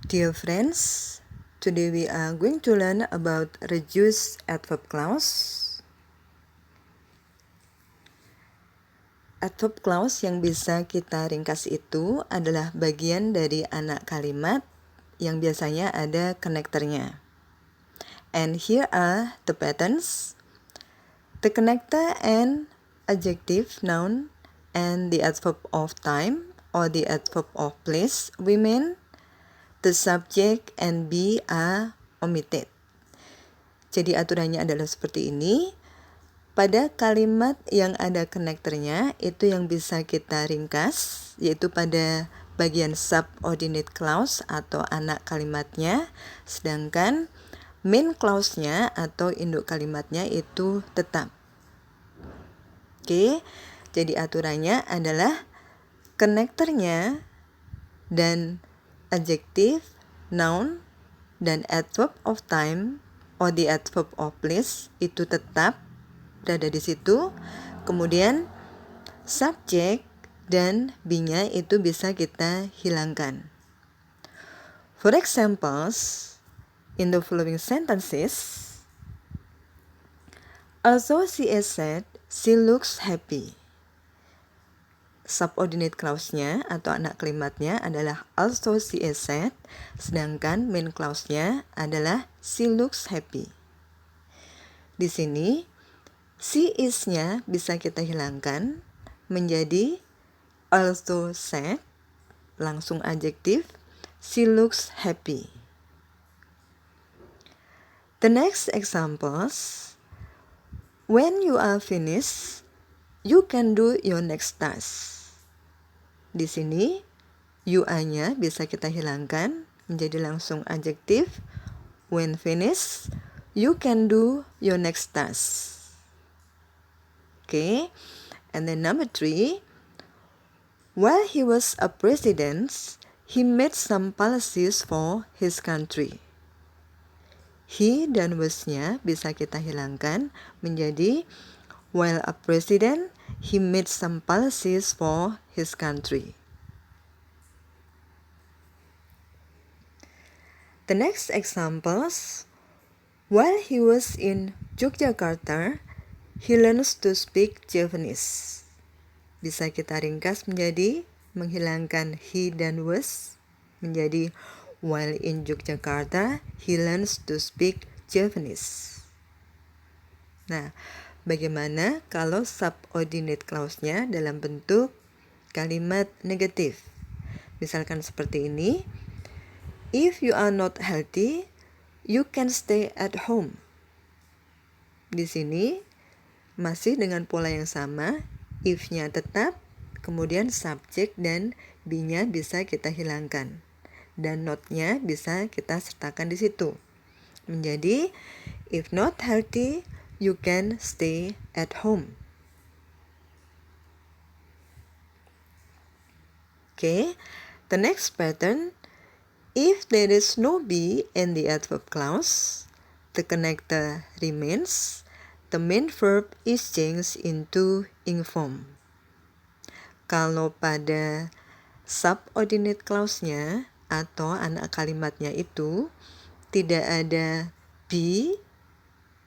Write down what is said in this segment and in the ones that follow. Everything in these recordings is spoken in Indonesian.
Dear friends, today we are going to learn about reduced adverb clause. Adverb clause yang bisa kita ringkas itu adalah bagian dari anak kalimat yang biasanya ada connector-nya. And here are the patterns. The connector and adjective noun and the adverb of time or the adverb of place remain. The subject and be are omitted. Jadi aturannya adalah seperti ini. Pada kalimat yang ada connector-nya itu yang bisa kita ringkas, yaitu pada bagian subordinate clause atau anak kalimatnya, sedangkan main clause-nya atau induk kalimatnya itu tetap. Oke, jadi aturannya adalah connector-nya dan adjective, noun, dan adverb of time or the adverb of place itu tetap berada di situ. Kemudian subject dan be-nya itu bisa kita hilangkan. For examples, in the following sentences, although she is sad, she looks happy. Subordinate clause-nya atau anak kalimatnya adalah although she is sad, sedangkan main clause-nya adalah she looks happy. Di sini she is-nya bisa kita hilangkan menjadi although sad, langsung adjektif, she looks happy. The next examples, when you are finished, you can do your next task. Di sini you-nya bisa kita hilangkan menjadi langsung adjektif. When finished, you can do your next task. Okay, and then number 3, while he was a president, he made some policies for his country. He dan was-nya bisa kita hilangkan menjadi while a president, he made some policies for his country. The next examples, while he was in Yogyakarta, he learns to speak Japanese. Bisa kita ringkas menjadi menghilangkan he dan was menjadi while in Yogyakarta, he learns to speak Japanese. Nah, bagaimana kalau subordinate clause-nya dalam bentuk kalimat negatif? Misalkan seperti ini, if you are not healthy, you can stay at home. Di sini masih dengan pola yang sama, if-nya tetap, kemudian subject dan be-nya bisa kita hilangkan. Dan not-nya bisa kita sertakan di situ. Menjadi if not healthy, you can stay at home. Okay, the next pattern, if there is no be in the adverb clause, the connector remains, the main verb is changed into ing form. Kalau pada subordinate clause-nya atau anak kalimatnya itu tidak ada be,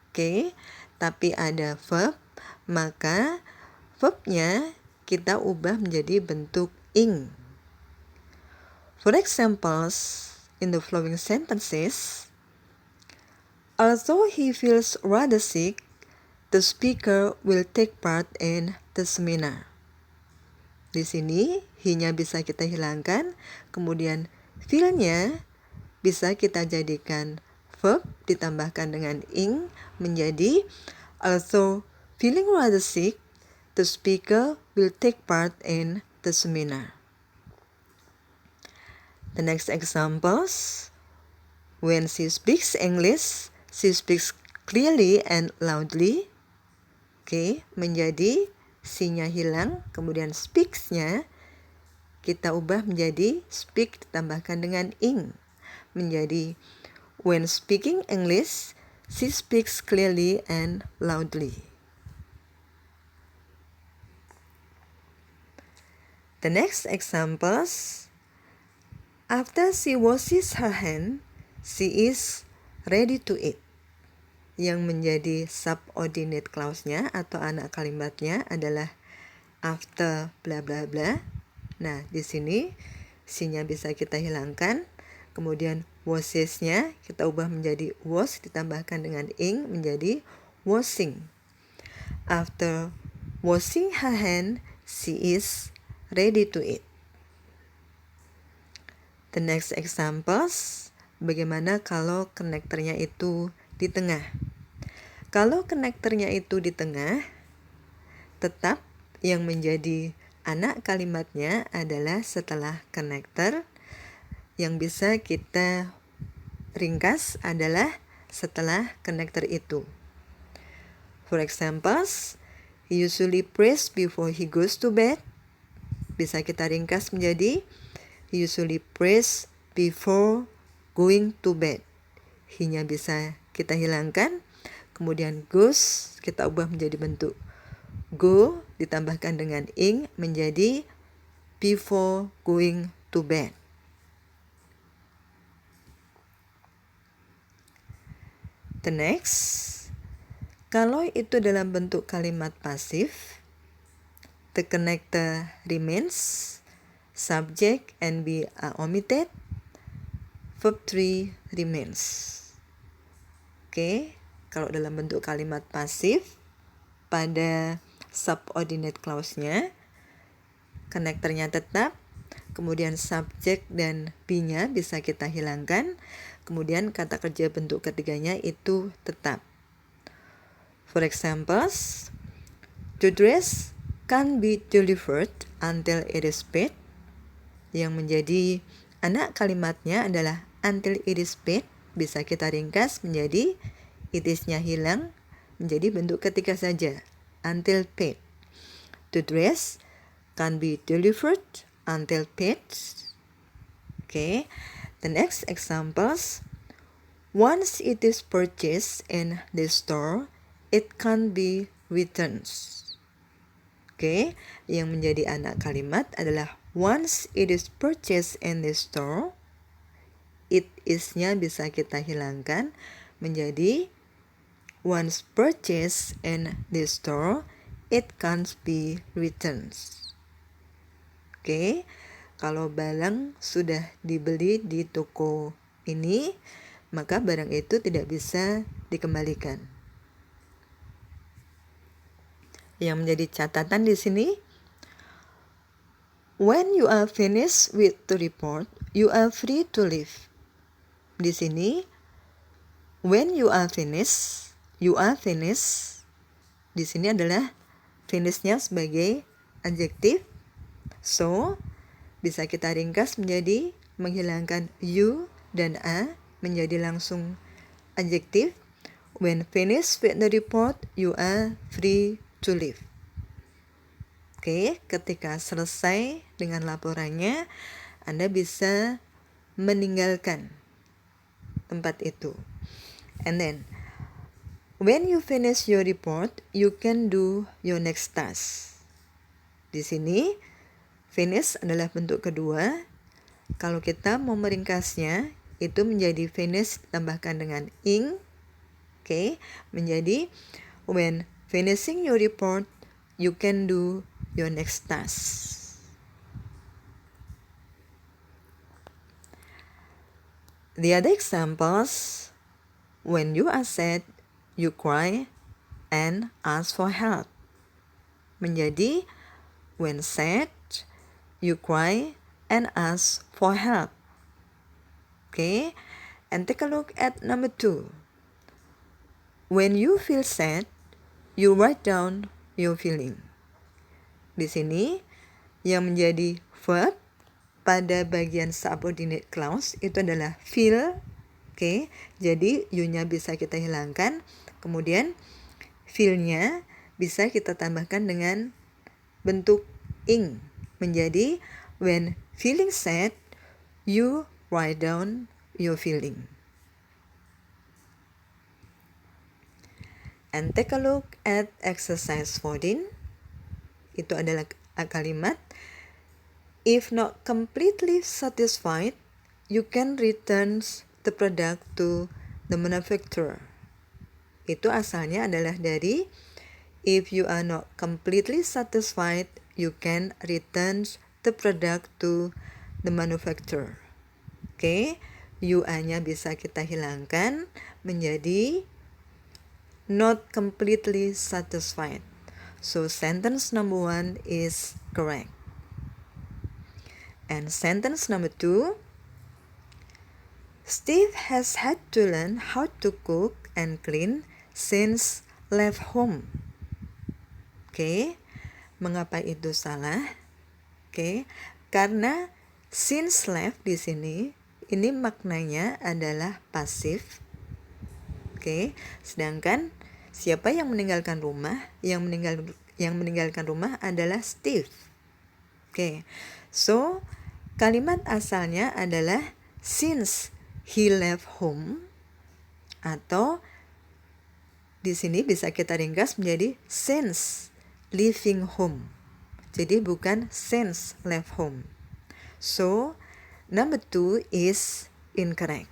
okay, tapi ada verb, maka verb-nya kita ubah menjadi bentuk ing. For examples, in the following sentences, although he feels rather sick, the speaker will take part in the seminar. Di sini, he-nya bisa kita hilangkan, kemudian feel-nya bisa kita jadikan verb ditambahkan dengan ing menjadi although feeling rather sick, the speaker will take part in the seminar. The next examples, when she speaks English, she speaks clearly and loudly. Okay, menjadi she-nya hilang, kemudian speaks-nya kita ubah menjadi speak ditambahkan dengan ing menjadi when speaking English, she speaks clearly and loudly. The next examples, After she washes her hand, she is ready to eat. Yang menjadi subordinate clause-nya atau anak kalimatnya adalah after bla bla bla. Nah, di sini she-nya bisa kita hilangkan. Kemudian washes-nya kita ubah menjadi wash ditambahkan dengan ing menjadi washing. After washing her hand, she is ready to eat. The next examples, bagaimana kalau konektornya itu di tengah. Kalau konektornya itu di tengah, tetap yang menjadi anak kalimatnya adalah setelah konektor. Yang bisa kita ringkas adalah setelah konektor itu. For examples, he usually prays before he goes to bed. Bisa kita ringkas menjadi he usually prays before going to bed. He-nya bisa kita hilangkan. Kemudian goes kita ubah menjadi bentuk go ditambahkan dengan ing menjadi before going to bed. The next, kalau itu dalam bentuk kalimat pasif, the connector remains, subject and be are omitted, verb 3 remains. Oke, kalau dalam bentuk kalimat pasif, pada subordinate clause-nya, konektornya tetap, kemudian subject dan be-nya bisa kita hilangkan, kemudian kata kerja bentuk ketiganya itu tetap. For examples, the dress can't be delivered until it is paid. Yang menjadi anak kalimatnya adalah until it is paid. Bisa kita ringkas menjadi it is-nya hilang menjadi bentuk ketiga saja, until paid. The dress can't be delivered until paid. Okay. The next examples, once it is purchased in the store, it can't be returned. Oke, yang menjadi anak kalimat adalah once it is purchased in the store, it is-nya bisa kita hilangkan menjadi once purchased in the store, it can't be returned. Oke, kalau barang sudah dibeli di toko ini, maka barang itu tidak bisa dikembalikan. Yang menjadi catatan di sini, when you are finished with the report, you are free to leave. Di sini, when you are finished, di sini adalah finish-nya sebagai adjektif. So, bisa kita ringkas menjadi menghilangkan you dan a menjadi langsung adjektif. When finished with the report, you are free to leave. Oke, ketika selesai dengan laporannya, Anda bisa meninggalkan tempat itu. And then, when you finish your report, you can do your next task. Di sini, finish adalah bentuk kedua. Kalau kita mau meringkasnya, itu menjadi finish tambahkan dengan ing. Oke, menjadi when finishing your report, you can do your next task. The other examples, when you are sad, you cry and ask for help. Menjadi when sad, you cry and ask for help. Okay, and take a look at number 2. When you feel sad, you write down your feeling. Di sini yang menjadi verb pada bagian subordinate clause itu adalah feel. Oke, jadi you-nya bisa kita hilangkan. Kemudian feel-nya bisa kita tambahkan dengan bentuk ing menjadi when feeling sad, you write down your feeling. And take a look at exercise 14. Itu adalah kalimat if not completely satisfied, you can return the product to the manufacturer. Itu asalnya adalah dari if you are not completely satisfied, you can return the product to the manufacturer. Oke, you-nya bisa kita hilangkan menjadi not completely satisfied. So sentence number 1 is correct. And sentence number 2, Steve has had to learn how to cook and clean since left home. Oke, mengapa itu salah? Oke, karena since left di sini ini maknanya adalah pasif. Oke, sedangkan siapa yang meninggalkan rumah? Yang meninggalkan rumah adalah Steve. Oke, so kalimat asalnya adalah since he left home, atau di sini bisa kita ringkas menjadi since leaving home. Jadi bukan since left home. So number 2 is incorrect.